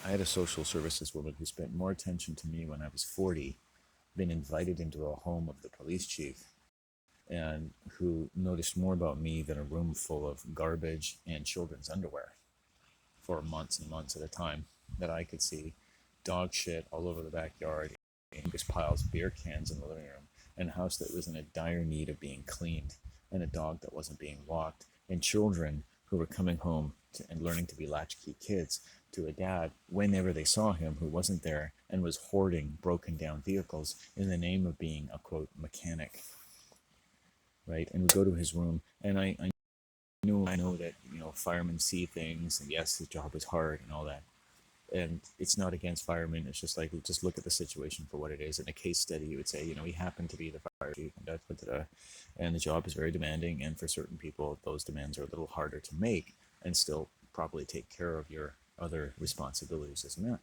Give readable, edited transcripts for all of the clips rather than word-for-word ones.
I had a social services woman who spent more attention to me when I was 40, been invited into a home of the police chief, and who noticed more about me than a room full of garbage and children's underwear for months and months at a time that I could see. Dog shit all over the backyard, Angus piles, beer cans in the living room, and a house that was in a dire need of being cleaned, and a dog that wasn't being walked, and children who were coming home and learning to be latchkey kids to a dad whenever they saw him who wasn't there and was hoarding broken down vehicles in the name of being a quote mechanic, right? And we go to his room, and I know that firemen see things, and yes, his job is hard and all that, and it's not against firemen. It's just like, just look at the situation for what it is. In a case study, you would say, he happened to be the fire chief, and and the job is very demanding. And for certain people, those demands are a little harder to make and still probably take care of your other responsibilities as a man.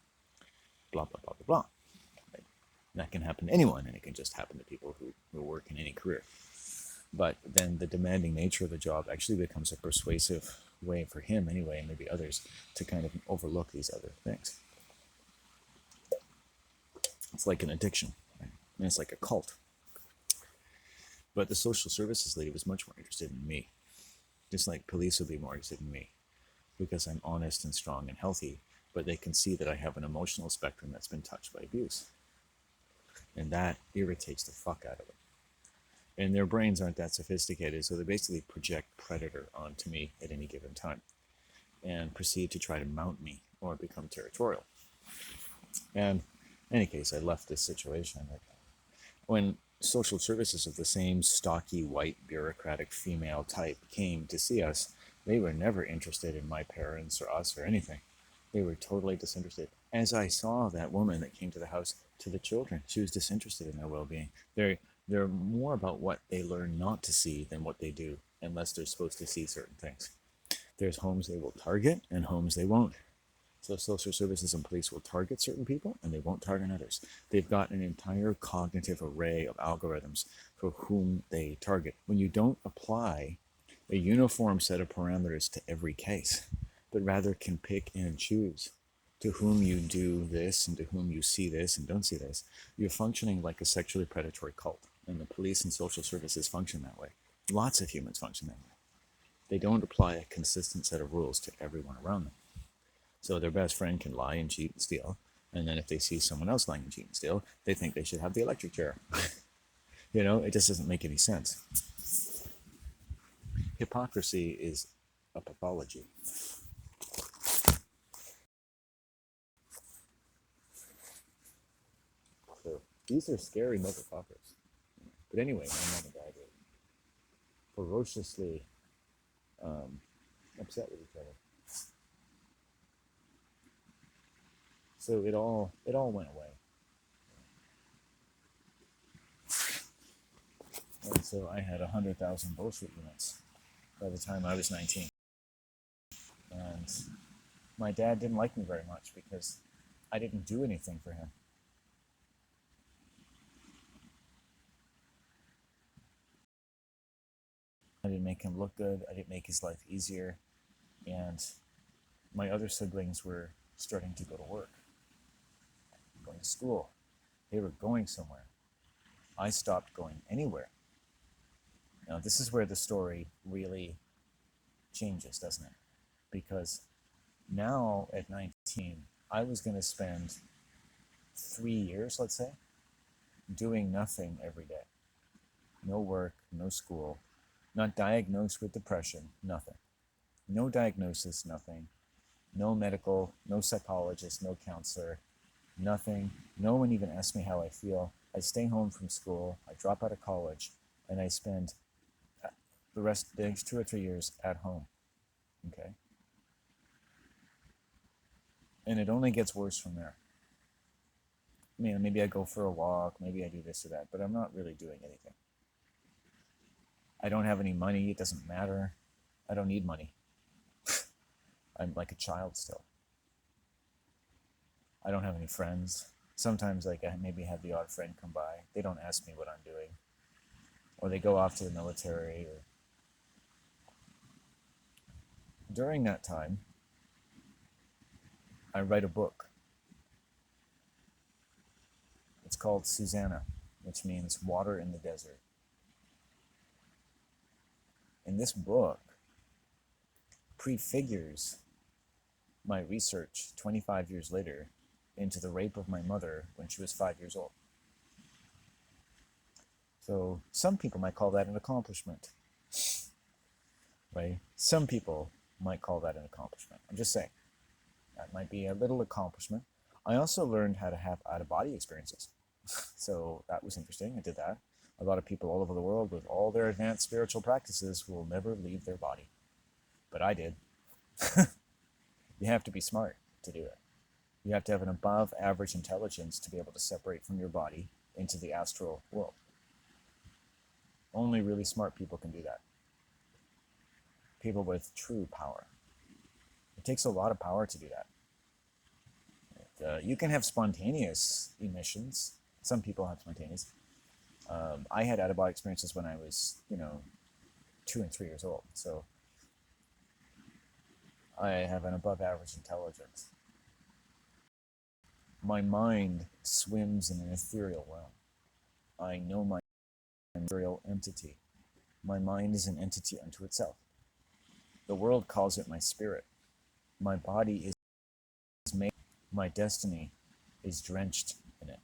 Blah blah blah blah blah. Right? And that can happen to anyone, and it can just happen to people who work in any career. But then the demanding nature of the job actually becomes a persuasive way for him, anyway, and maybe others, to kind of overlook these other things. It's like an addiction, right? And it's like a cult. But the social services lady was much more interested in me, just like police would be more interested in me, because I'm honest and strong and healthy, but they can see that I have an emotional spectrum that's been touched by abuse. And that irritates the fuck out of them. And their brains aren't that sophisticated, so they basically project predator onto me at any given time and proceed to try to mount me or become territorial. And in any case, I left this situation. When social services of the same stocky, white, bureaucratic female type came to see us, they were never interested in my parents or us or anything. They were totally disinterested. As I saw that woman that came to the house, to the children, she was disinterested in their well-being. They're more about what they learn not to see than what they do, unless they're supposed to see certain things. There's homes they will target and homes they won't. So social services and police will target certain people and they won't target others. They've got an entire cognitive array of algorithms for whom they target. When you don't apply a uniform set of parameters to every case, but rather can pick and choose to whom you do this and to whom you see this and don't see this, you're functioning like a sexually predatory cult. And the police and social services function that way. Lots of humans function that way. They don't apply a consistent set of rules to everyone around them. So their best friend can lie and cheat and steal. And then if they see someone else lying and cheat and steal, they think they should have the electric chair. It just doesn't make any sense. Hypocrisy is a pathology. So these are scary motherfuckers. But anyway, my mom and dad were ferociously upset with each other. So it all went away. And so I had 100,000 bullshit units by the time I was 19. And my dad didn't like me very much because I didn't do anything for him. I didn't make him look good. I didn't make his life easier. And my other siblings were starting to go to work, going to school. They were going somewhere. I stopped going anywhere. Now, this is where the story really changes, doesn't it? Because now at 19, I was going to spend 3 years, let's say, doing nothing every day. No work, no school, not diagnosed with depression, nothing. No diagnosis, nothing. No medical, no psychologist, no counselor, nothing. No one even asked me how I feel. I stay home from school, I drop out of college, and I spend the next 2 or 3 years at home. Okay? And it only gets worse from there. Maybe I go for a walk, maybe I do this or that, but I'm not really doing anything. I don't have any money, it doesn't matter. I don't need money. I'm like a child still. I don't have any friends. Sometimes I maybe have the odd friend come by. They don't ask me what I'm doing. Or they go off to the military. During that time, I write a book It's called Susanna, which means water in the desert. And this book prefigures my research 25 years later into the rape of my mother when she was 5 years old. So some people might call that an accomplishment, right? Some people might call that an accomplishment. I'm just saying, that might be a little accomplishment. I also learned how to have out-of-body experiences. So that was interesting. I did that. A lot of people all over the world with all their advanced spiritual practices will never leave their body. But I did. You have to be smart to do it. You have to have an above average intelligence to be able to separate from your body into the astral world. Only really smart people can do that. People with true power. It takes a lot of power to do that. You can have spontaneous emissions. Some people have spontaneous. I had out-of-body experiences when I was, 2 and 3 years old. So I have an above average intelligence. My mind swims in an ethereal realm. I know my ethereal entity. My mind is an entity unto itself. The world calls it my spirit. My body is made. My destiny is drenched in it.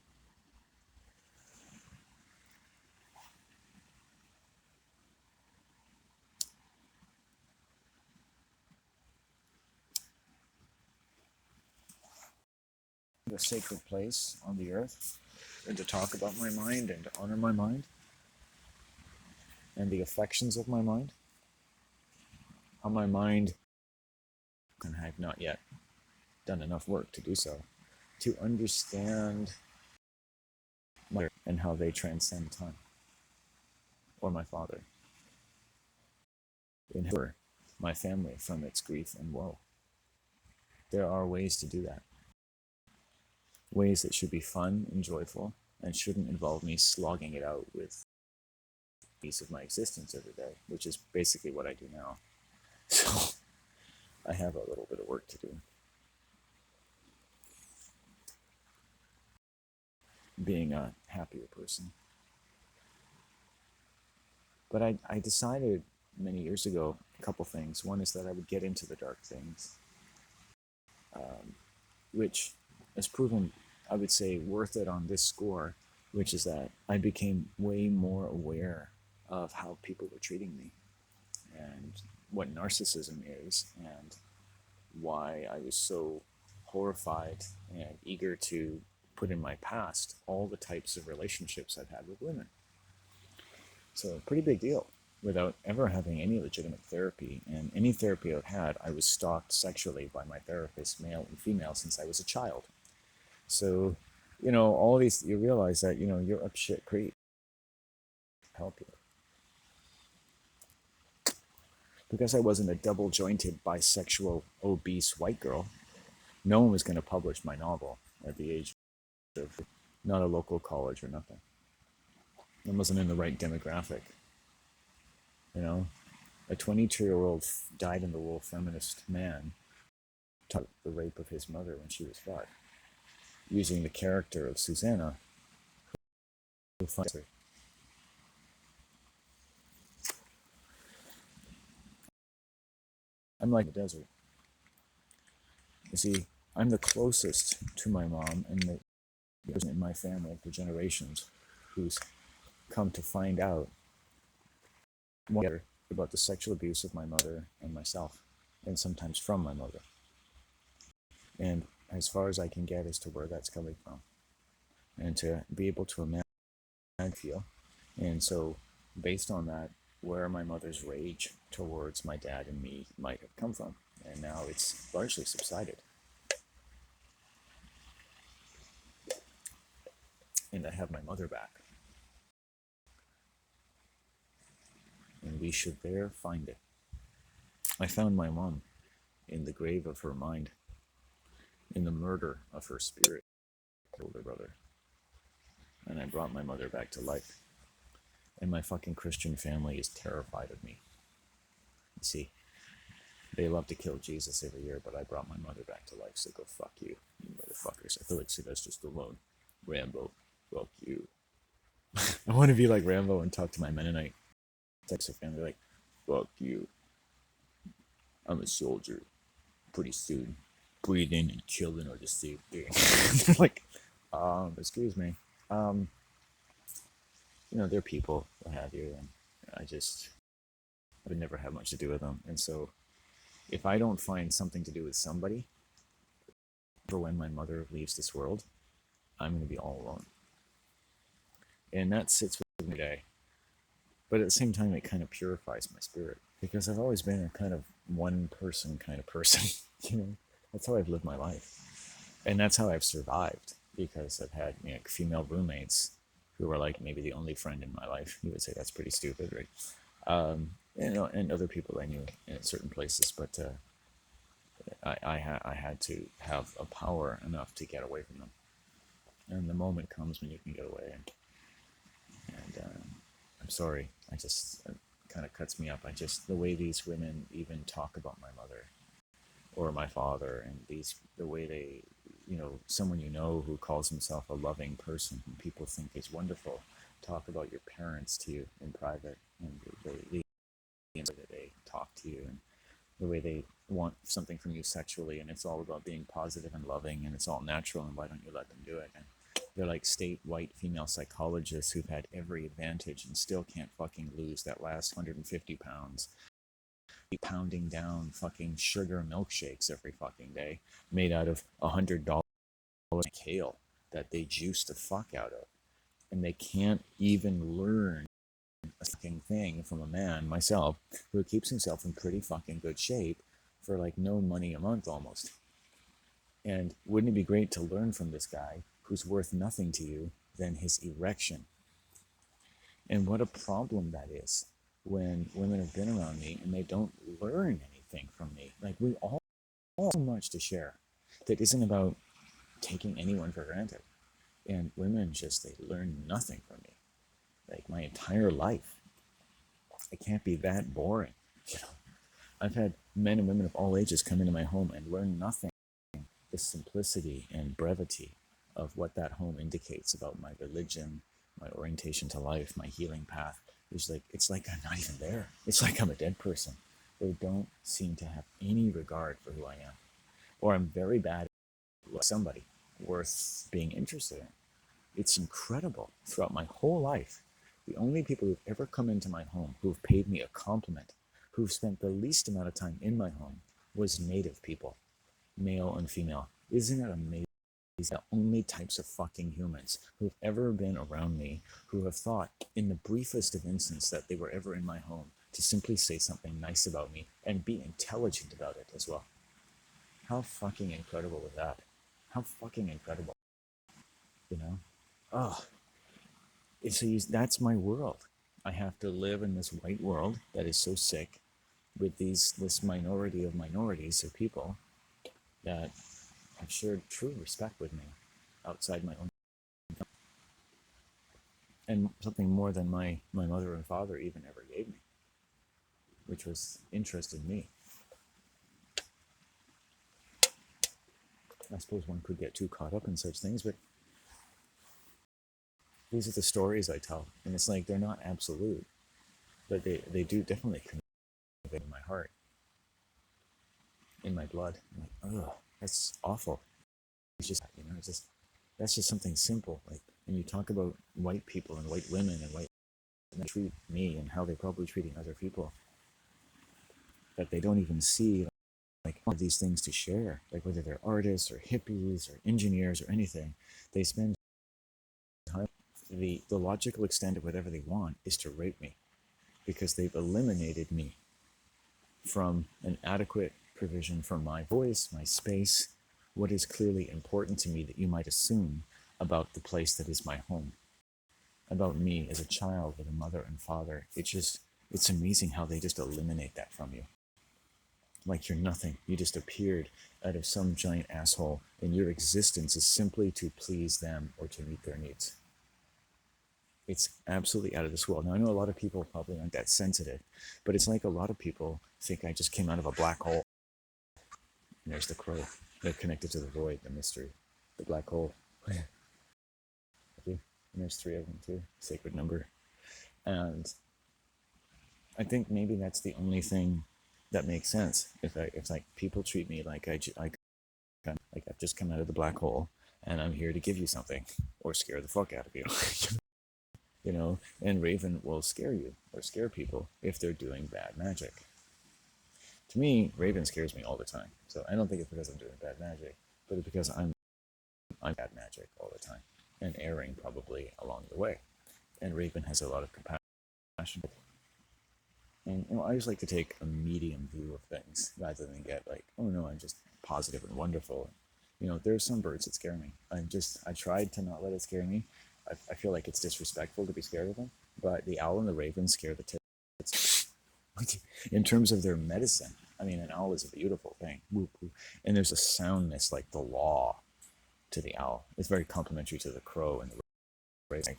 A sacred place on the earth, and to talk about my mind and to honor my mind and the affections of my mind. How my mind, and I have not yet done enough work to do so, to understand my and how they transcend time, or my father, and my family from its grief and woe. There are ways to do that. Ways that should be fun and joyful and shouldn't involve me slogging it out with a piece of my existence every day, which is basically what I do now. So I have a little bit of work to do. Being a happier person. But I decided many years ago a couple things. One is that I would get into the dark things, which has proven, I would say, worth it on this score, which is that I became way more aware of how people were treating me and what narcissism is and why I was so horrified and eager to put in my past all the types of relationships I've had with women. So pretty big deal without ever having any legitimate therapy. And any therapy I've had, I was stalked sexually by my therapist, male and female, since I was a child. So, all these, you realize that, you're up shit creek. Help you. Because I wasn't a double-jointed, bisexual, obese white girl, no one was going to publish my novel at the age of not a local college or nothing. I wasn't in the right demographic. A 22-year-old dyed-in-the-wool feminist man taught the rape of his mother when she was 5, using the character of Susanna, who finds her. I'm like the desert. You see, I'm the closest to my mom and the person in my family for generations who's come to find out more about the sexual abuse of my mother and myself, and sometimes from my mother. And as far as I can get as to where that's coming from, and to be able to imagine how I feel. And so, based on that, where my mother's rage towards my dad and me might have come from. And now it's largely subsided. And I have my mother back. And we should there find it. I found my mom in the grave of her mind, in the murder of her spirit, older brother. And I brought my mother back to life. And my fucking Christian family is terrified of me. You see, they love to kill Jesus every year, but I brought my mother back to life, so go fuck you, you motherfuckers. I feel like Sylvester Stallone, Rambo. fuck you. I want to be like Rambo and talk to my Mennonite Texas family like, fuck you. I'm a soldier. Pretty soon, breathing and killing are the same thing. Like, excuse me. Um, they're people, what have you, and I would never have much to do with them. And so, if I don't find something to do with somebody for when my mother leaves this world, I'm going to be all alone. And that sits with me today. But at the same time, it kind of purifies my spirit because I've always been a kind of one person kind of person. That's how I've lived my life. And that's how I've survived because I've had female roommates who were like maybe the only friend in my life. You would say that's pretty stupid, right? And other people I knew in certain places, but I had to have a power enough to get away from them. And the moment comes when you can get away. And I'm sorry, it kind of cuts me up. The way these women even talk about my mother or my father, and the way they, someone who calls himself a loving person who people think is wonderful, talk about your parents to you in private, and the way that they talk to you, and the way they want something from you sexually, and it's all about being positive and loving, and it's all natural, and why don't you let them do it? And they're like state white female psychologists who've had every advantage and still can't fucking lose that last 150 pounds, pounding down fucking sugar milkshakes every fucking day made out of $100 kale that they juice the fuck out of. And they can't even learn a fucking thing from a man, myself, who keeps himself in pretty fucking good shape for like no money a month almost. And wouldn't it be great to learn from this guy who's worth nothing to you than his erection? And what a problem that is when women have been around me and they don't learn anything from me. Like, we all have so much to share that isn't about taking anyone for granted. And women they learn nothing from me. Like, my entire life. It can't be that boring. I've had men and women of all ages come into my home and learn nothing. The simplicity and brevity of what that home indicates about my religion, my orientation to life, my healing path. It's like I'm not even there. It's like I'm a dead person. They don't seem to have any regard for who I am. Or I'm very bad at somebody worth being interested in. It's incredible. Throughout my whole life, the only people who've ever come into my home who've paid me a compliment, who've spent the least amount of time in my home, was Native people, male and female. Isn't that amazing? These are the only types of fucking humans who've ever been around me who have thought, in the briefest of instances, that they were ever in my home to simply say something nice about me and be intelligent about it as well. How fucking incredible was that? How fucking incredible. Oh, that's my world. I have to live in this white world that is so sick with this minority of minorities of people that have shared true respect with me outside my own, and something more than my mother and father even ever gave me, which was interest in me. I suppose one could get too caught up in such things, but these are the stories I tell, and it's like they're not absolute, but they do definitely connect in my heart, in my blood. I'm like, ugh, that's awful. It's just that's just something simple. Like, when you talk about white people and white women and white men treat me and how they're probably treating other people, that they don't even see like all of these things to share, like whether they're artists or hippies or engineers or anything, they spend time. The logical extent of whatever they want is to rape me because they've eliminated me from an adequate provision for my voice, my space, what is clearly important to me that you might assume about the place that is my home, about me as a child with a mother and father. It's amazing how they just eliminate that from you. Like you're nothing. You just appeared out of some giant asshole, and your existence is simply to please them or to meet their needs. It's absolutely out of this world. Now, I know a lot of people probably aren't that sensitive, but it's like a lot of people think I just came out of a black hole. And there's the crow. They're connected to the void, the mystery, the black hole. And there's 3 of them too, sacred number. And I think maybe that's the only thing that makes sense. If like people treat me like like I've just come out of the black hole and I'm here to give you something or scare the fuck out of you. You know, and Raven will scare you or scare people if they're doing bad magic. To me, Raven scares me all the time. So I don't think it's because I'm doing bad magic, but it's because I'm bad magic all the time and erring probably along the way. And Raven has a lot of compassion. And I just like to take a medium view of things rather than get like, oh no, I'm just positive and wonderful. There's some birds that scare me. I tried to not let it scare me. I feel like it's disrespectful to be scared of them. But the owl and the raven scare the tits. In terms of their medicine, I mean, an owl is a beautiful thing. And there's a soundness like the law to the owl. It's very complementary to the crow and the raven.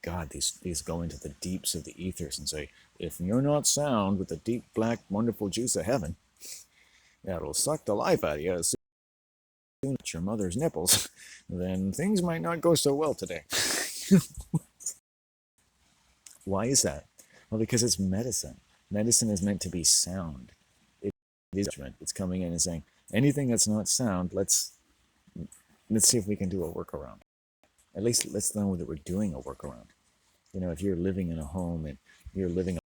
God, these go into the deeps of the ethers and say, if you're not sound with the deep, black, wonderful juice of heaven, that'll suck the life out of you as soon as your mother's nipples, then things might not go so well today. Why is that? Well, because it's medicine. Medicine is meant to be sound. It's coming in and saying, anything that's not sound, let's see if we can do a workaround. At least let's know that we're doing a workaround. If you're living in a home and you're living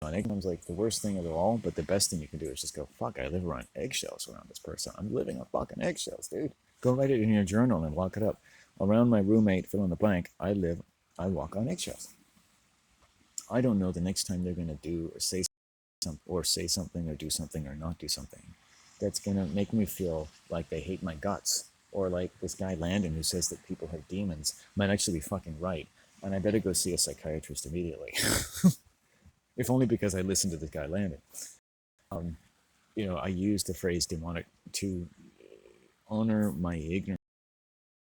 on eggshells, like the worst thing of it all, but the best thing you can do is just go, fuck, I live around eggshells around this person. I'm living on fucking eggshells, dude. Go write it in your journal and lock it up. Around my roommate, fill in the blank, I walk on eggshells. I don't know the next time they're going to do or say something or do something or not do something that's going to make me feel like they hate my guts. Or like this guy Landon who says that people have demons might actually be fucking right. And I better go see a psychiatrist immediately. If only because I listened to this guy Landon. I use the phrase demonic to honor my ignorance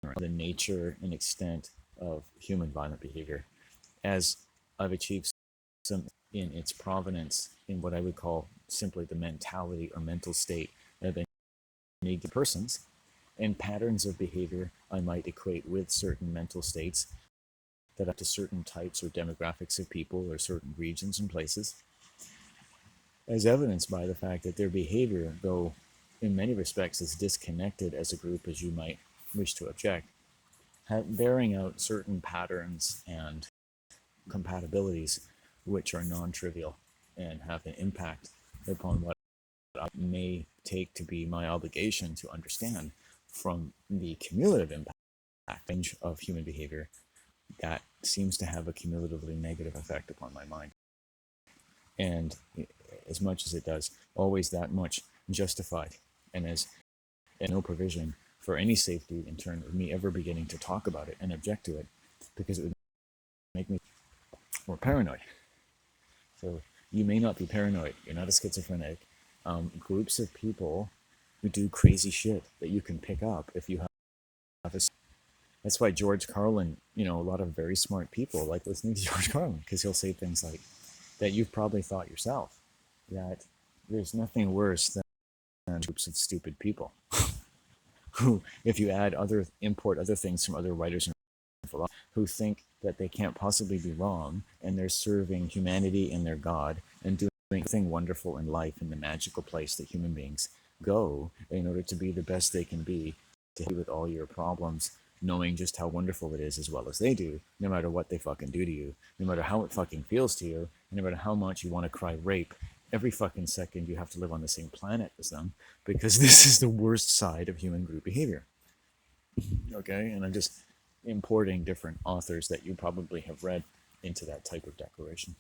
of the nature and extent of human violent behavior, as I've achieved some in its provenance in what I would call simply the mentality or mental state of any persons, and patterns of behavior I might equate with certain mental states that up to certain types or demographics of people or certain regions and places, as evidenced by the fact that their behavior, though in many respects as disconnected as a group as you might wish to object, bearing out certain patterns and compatibilities which are non-trivial and have an impact upon what I may take to be my obligation to understand from the cumulative impact range of human behavior that seems to have a cumulatively negative effect upon my mind. And as much as it does, always that much justified, and as no provision for any safety in terms of me ever beginning to talk about it and object to it, because it would make me more paranoid. So you may not be paranoid, you're not a schizophrenic. Groups of people who do crazy shit that you can pick up if you have a... That's why George Carlin, a lot of very smart people like listening to George Carlin, because he'll say things like that you've probably thought yourself, that there's nothing worse than groups of stupid people who, if you import other things from other writers and philosophers, who think that they can't possibly be wrong, and they're serving humanity and their God and doing something wonderful in life in the magical place that human beings go in order to be the best they can be, to deal with all your problems, knowing just how wonderful it is as well as they do, no matter what they fucking do to you, no matter how it fucking feels to you, no matter how much you want to cry rape every fucking second you have to live on the same planet as them, because this is the worst side of human group behavior. Okay? And I'm just importing different authors that you probably have read into that type of declaration.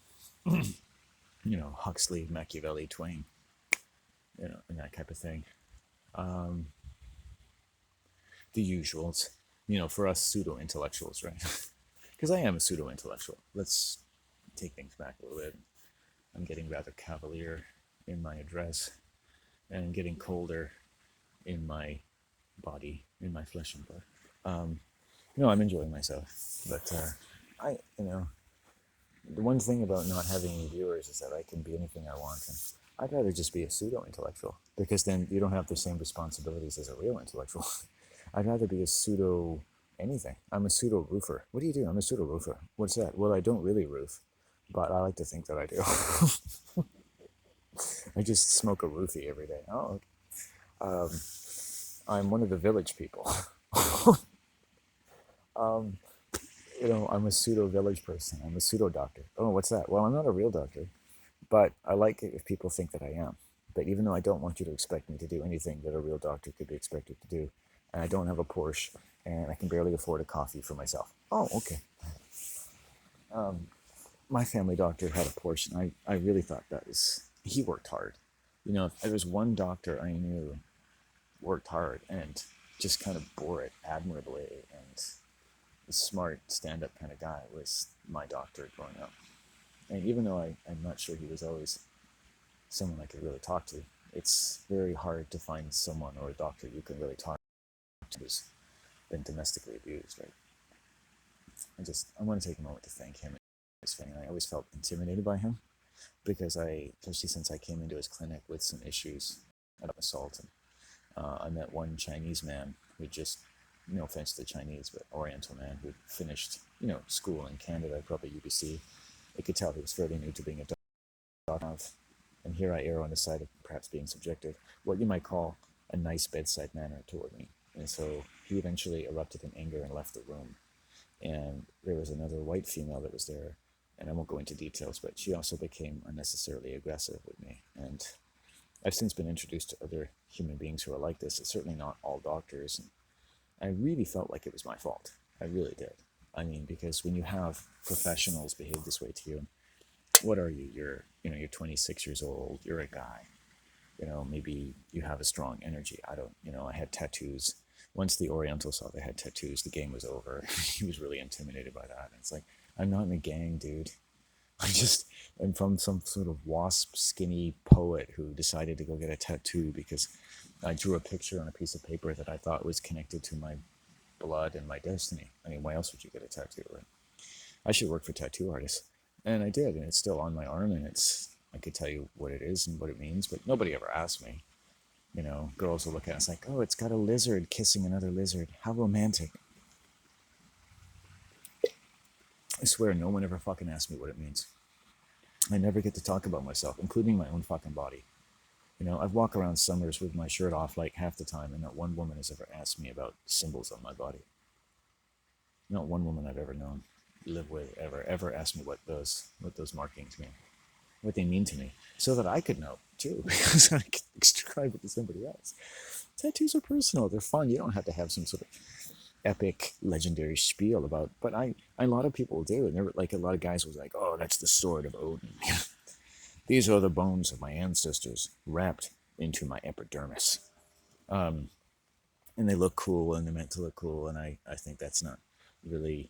Huxley, Machiavelli, Twain, and that type of thing. The usuals, for us pseudo-intellectuals, right? Because I am a pseudo-intellectual. Let's take things back a little bit. I'm getting rather cavalier in my address, and getting colder in my body, in my flesh and blood. I'm enjoying myself, but the one thing about not having any viewers is that I can be anything I want, and I'd rather just be a pseudo-intellectual, because then you don't have the same responsibilities as a real intellectual. I'd rather be a pseudo anything. I'm a pseudo roofer. What do you do? I'm a pseudo roofer. What's that? Well, I don't really roof, but I like to think that I do. I just smoke a roofie every day. Oh, okay. I'm one of the village people. um, I'm a pseudo village person. I'm a pseudo doctor. Oh, what's that? Well, I'm not a real doctor, but I like it if people think that I am. But even though I don't want you to expect me to do anything that a real doctor could be expected to do, and I don't have a Porsche, and I can barely afford a coffee for myself. Oh, okay. My family doctor had a Porsche, and I really thought he worked hard. There was one doctor I knew worked hard and just kind of bore it admirably, and the smart stand-up kind of guy was my doctor growing up. And even though I'm not sure he was always someone I could really talk to, it's very hard to find someone or a doctor you can really talk to who's been domestically abused, right? I want to take a moment to thank him and his family. I always felt intimidated by him because especially since I came into his clinic with some issues about assault, and I met one Chinese man who just, no offense to the Chinese, but Oriental man who finished, school in Canada, probably UBC. I could tell he was fairly new to being a doctor. And here I err on the side of perhaps being subjective, what you might call a nice bedside manner toward me. And so he eventually erupted in anger and left the room. And there was another white female that was there, and I won't go into details, but she also became unnecessarily aggressive with me. And I've since been introduced to other human beings who are like this. It's certainly not all doctors. And I really felt like it was my fault. I really did. I mean, because when you have professionals behave this way to you, what are you? You're 26 years old. You're a guy. Maybe you have a strong energy. I had tattoos. Once the Oriental saw they had tattoos, the game was over. He was really intimidated by that. And it's like, I'm not in a gang, dude. I'm from some sort of wasp skinny poet who decided to go get a tattoo because I drew a picture on a piece of paper that I thought was connected to my blood and my destiny. I mean, why else would you get a tattoo, right? I should work for tattoo artists. And I did, and it's still on my arm, and I could tell you what it is and what it means, but nobody ever asked me. Girls will look at it, it's like, oh, it's got a lizard kissing another lizard. How romantic. I swear no one ever fucking asked me what it means. I never get to talk about myself, including my own fucking body. I've walked around summers with my shirt off like half the time, and not one woman has ever asked me about symbols on my body. Not one woman I've ever known, live with, ever asked me what those markings mean, what they mean to me, so that I could know too, because I could describe it to somebody else. Tattoos are personal. They're fun. You don't have to have some sort of epic, legendary spiel about. But a lot of people do, and they're like, a lot of guys was like, "Oh, that's the sword of Odin. These are the bones of my ancestors wrapped into my epidermis." And they look cool, and they're meant to look cool, and I think that's not really.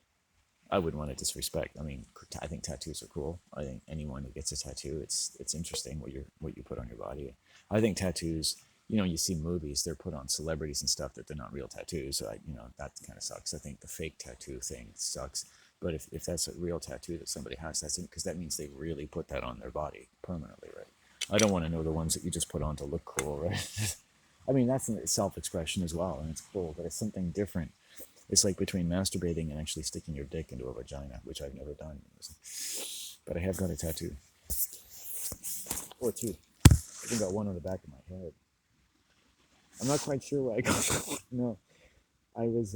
I wouldn't want to disrespect. I mean, I think tattoos are cool. I think anyone who gets a tattoo, it's interesting what you put on your body. I think tattoos, you see movies, they're put on celebrities and stuff that they're not real tattoos. So that kind of sucks. I think the fake tattoo thing sucks. But if that's a real tattoo that somebody has, that's because that means they really put that on their body permanently, right? I don't want to know the ones that you just put on to look cool, right? I mean, that's self-expression as well, and it's cool, but it's something different. It's like between masturbating and actually sticking your dick into a vagina, which I've never done. But I have got a tattoo. Or two. I think I got one on the back of my head. I'm not quite sure where I got that one. No. I was,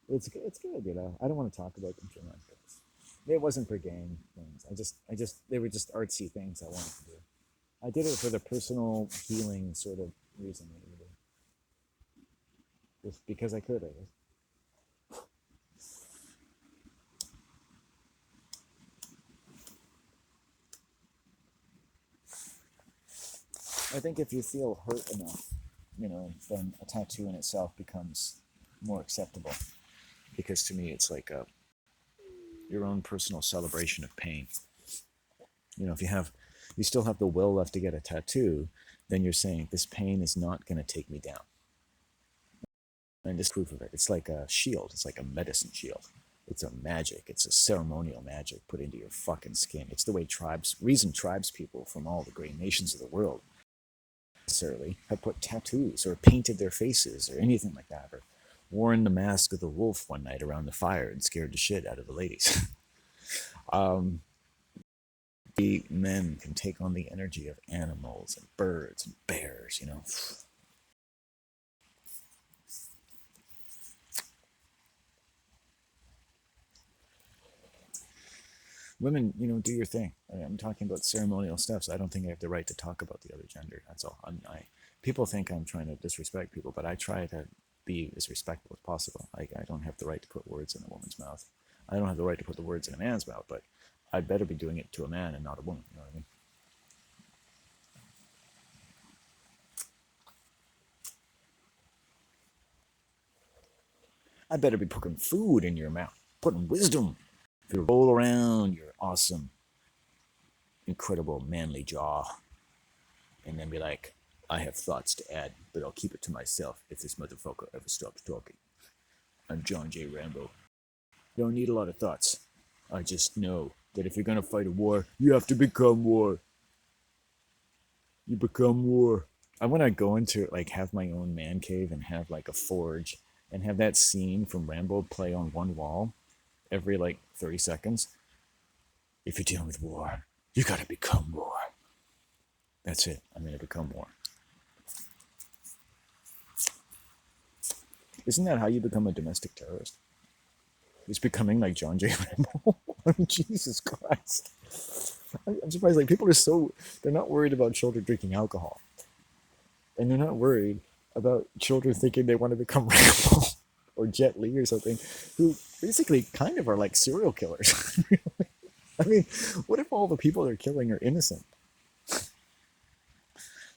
it's good, I don't want to talk about them too much. It wasn't for gang things. They were just artsy things I wanted to do. I did it for the personal healing sort of reason. Just because I could, I guess. I think if you feel hurt enough, then a tattoo in itself becomes more acceptable. Because to me, it's like your own personal celebration of pain. If you still have the will left to get a tattoo, then you're saying this pain is not going to take me down. And this proof of it. It's like a shield. It's like a medicine shield. It's a magic. It's a ceremonial magic put into your fucking skin. It's the way tribes people from all the great nations of the world necessarily have put tattoos or painted their faces or anything like that, or worn the mask of the wolf one night around the fire and scared the shit out of the ladies. um, the men can take on the energy of animals and birds and bears, you know. Women, you know, do your thing. I'm talking about ceremonial stuff, so I don't think I have the right to talk about the other gender. That's all. People think I'm trying to disrespect people, but I try to be as respectful as possible. I don't have the right to put words in a woman's mouth. I don't have the right to put the words in a man's mouth, but I'd better be doing it to a man and not a woman. You know what I mean? I better be putting food in your mouth, putting wisdom. If you roll around your awesome, incredible, manly jaw, and then be like, I have thoughts to add, but I'll keep it to myself if this motherfucker ever stops talking. I'm John J. Rambo. Don't need a lot of thoughts. I just know that if you're gonna fight a war, you have to become war. You become war. I want to go into like have my own man cave and have like a forge and have that scene from Rambo play on one wall every like 30 seconds. If you're dealing with war, you gotta become war. That's it. I'm gonna become war. Isn't that how you become a domestic terrorist? It's becoming like John J. Rambo. Jesus Christ. I'm surprised. Like people are they're not worried about children drinking alcohol, and they're not worried about children thinking they want to become Rambo or Jet Li or something, who basically kind of are like serial killers. I mean, what if all the people they're killing are innocent?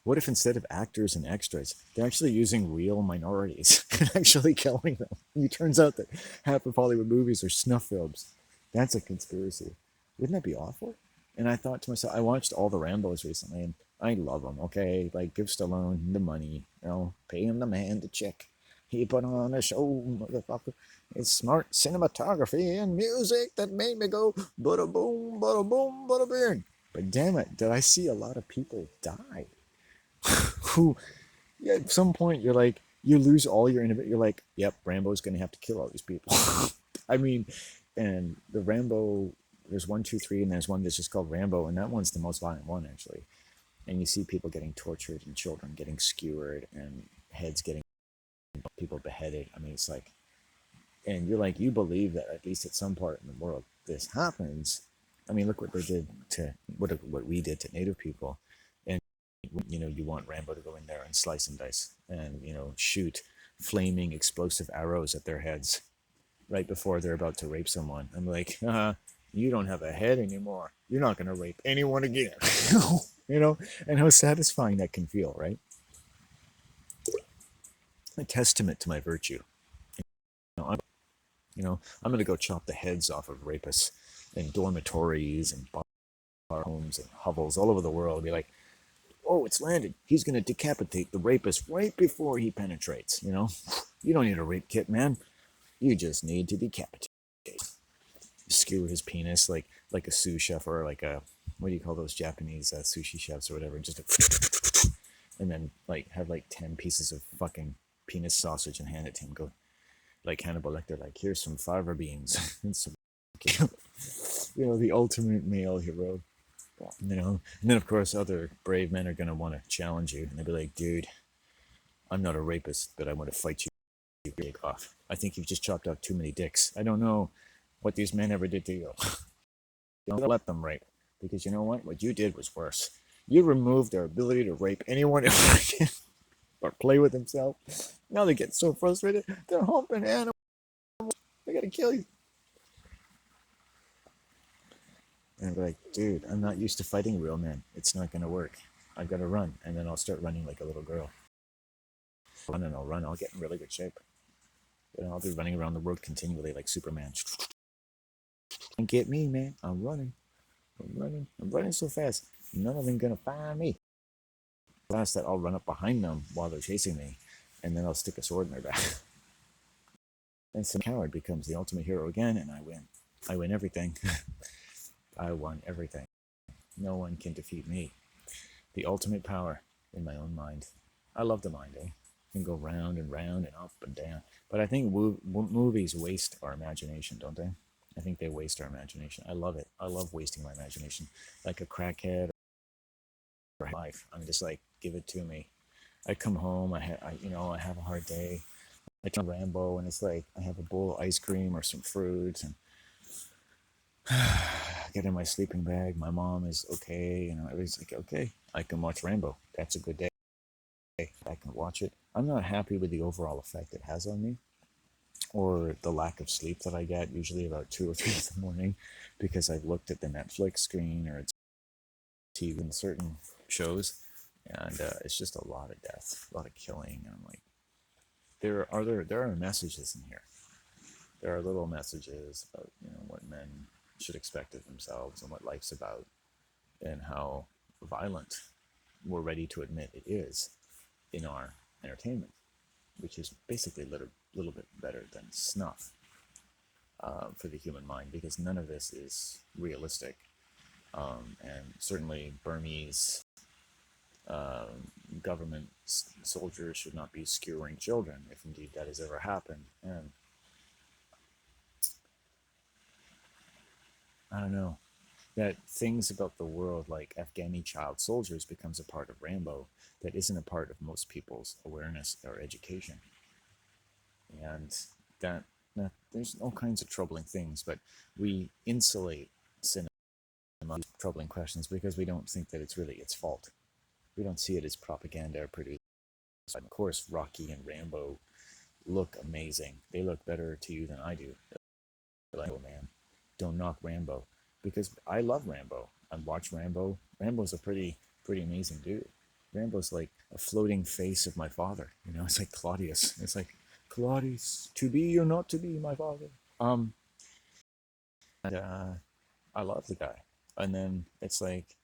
What if instead of actors and extras, they're actually using real minorities and actually killing them? It turns out that half of Hollywood movies are snuff films. That's a conspiracy. Wouldn't that be awful? And I thought to myself, I watched all the Rambos recently, and I love them. Okay, like give Stallone the money, you know, pay him the man the check. He put on a show, motherfucker. It's smart cinematography and music that made me go bada boom, bada boom, bada bing. But damn it, did I see a lot of people die? Who, yeah, at some point you're like, you lose all your innovation. You're like, yep, Rambo's gonna have to kill all these people. I mean, and the Rambo, there's one, two, three, and there's one that's just called Rambo, and that one's the most violent one actually. And you see people getting tortured and children getting skewered and heads getting people beheaded. I mean, it's like, and you're like, you believe that at least at some part in the world this happens. I mean, look what they did to what we did to Native people, and you know, you want Rambo to go in there and slice and dice and you know shoot flaming explosive arrows at their heads right before they're about to rape someone. I'm like, you don't have a head anymore. You're not gonna rape anyone again. You know, and how satisfying that can feel, right? A testament to my virtue. You know, I'm gonna go chop the heads off of rapists in dormitories and bar homes and hovels all over the world and be like, oh, it's landed. He's gonna decapitate the rapist right before he penetrates. You know, you don't need a rape kit, man. You just need to decapitate. Skewer his penis like a sous chef or like a what do you call those Japanese sushi chefs or whatever, just and then like have like 10 pieces of fucking penis sausage and hand it to him. Go like Hannibal Lecter, like here's some fava beans and some, you know, the ultimate male hero. You know, and then of course other brave men are gonna want to challenge you, and they'll be like, "Dude, I'm not a rapist, but I want to fight you. Dick off. I think you've just chopped off too many dicks. I don't know what these men ever did to you. Don't let them rape, because you know what? What you did was worse. You removed their ability to rape anyone ever again or play with themselves. Now they get so frustrated, they're humping animals. They gotta kill you." And I'd be like, dude, I'm not used to fighting real men. It's not gonna work. I've got to run, and then I'll start running like a little girl. Run and I'll run. I'll get in really good shape. And I'll be running around the world continually like Superman. And get me, man. I'm running. I'm running. I'm running so fast. None of them gonna find me. Last that I'll run up behind them while they're chasing me, and then I'll stick a sword in their back. And some coward becomes the ultimate hero again, and I win. I win everything. I won everything. No one can defeat me. The ultimate power in my own mind. I love the mind, eh? can go round and round and up and down. But I think movies waste our imagination, don't they? I think they waste our imagination. I love it. I love wasting my imagination, like a crackhead or life. I'm just like, give it to me. I come home. I have a hard day. I turn Rambo, and it's like I have a bowl of ice cream or some fruit, and get in my sleeping bag. My mom is okay. Everybody's like, okay, I can watch Rambo. That's a good day. I can watch it. I'm not happy with the overall effect it has on me, or the lack of sleep that I get, usually about 2 or 3 in the morning, because I've looked at the Netflix screen or TV in certain shows, and it's just a lot of death, a lot of killing, and I'm like, there are messages in here. There are little messages about what men should expect of themselves and what life's about, and how violent we're ready to admit it is in our entertainment, which is basically a little bit better than snuff for the human mind, because none of this is realistic. And certainly Burmese government soldiers should not be skewering children, if indeed that has ever happened. And I don't know, that things about the world like Afghani child soldiers becomes a part of Rambo that isn't a part of most people's awareness or education. And that there's all kinds of troubling things, but we insulate cinema from troubling questions because we don't think that it's really its fault. We don't see it as propaganda or produced. Of course, Rocky and Rambo look amazing. They look better to you than I do. Like, oh man, don't knock Rambo, because I love Rambo. I watch Rambo. Rambo's a pretty amazing dude. Rambo's like a floating face of my father. It's like Claudius. It's like, Claudius, to be or not to be my father. Um, and, I love the guy. And then it's like,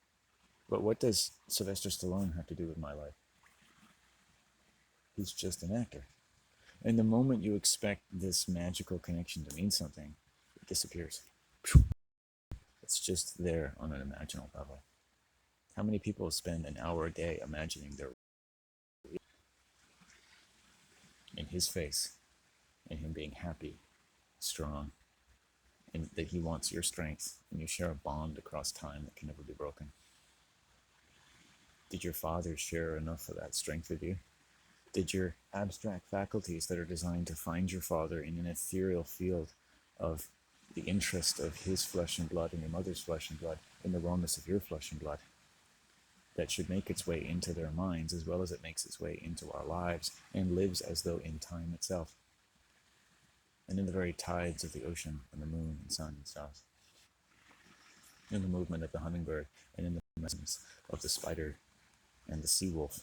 but what does Sylvester Stallone have to do with my life? He's just an actor. And the moment you expect this magical connection to mean something, it disappears. It's just there on an imaginal level. How many people spend an hour a day imagining their in his face, and him being happy, strong, and that he wants your strength, and you share a bond across time that can never be broken? Did your father share enough of that strength with you? Did your abstract faculties that are designed to find your father in an ethereal field of the interest of his flesh and blood and your mother's flesh and blood in the rawness of your flesh and blood, that should make its way into their minds as well as it makes its way into our lives and lives as though in time itself, and in the very tides of the ocean and the moon and sun and stars, in the movement of the hummingbird and in the presence of the spider and the sea wolf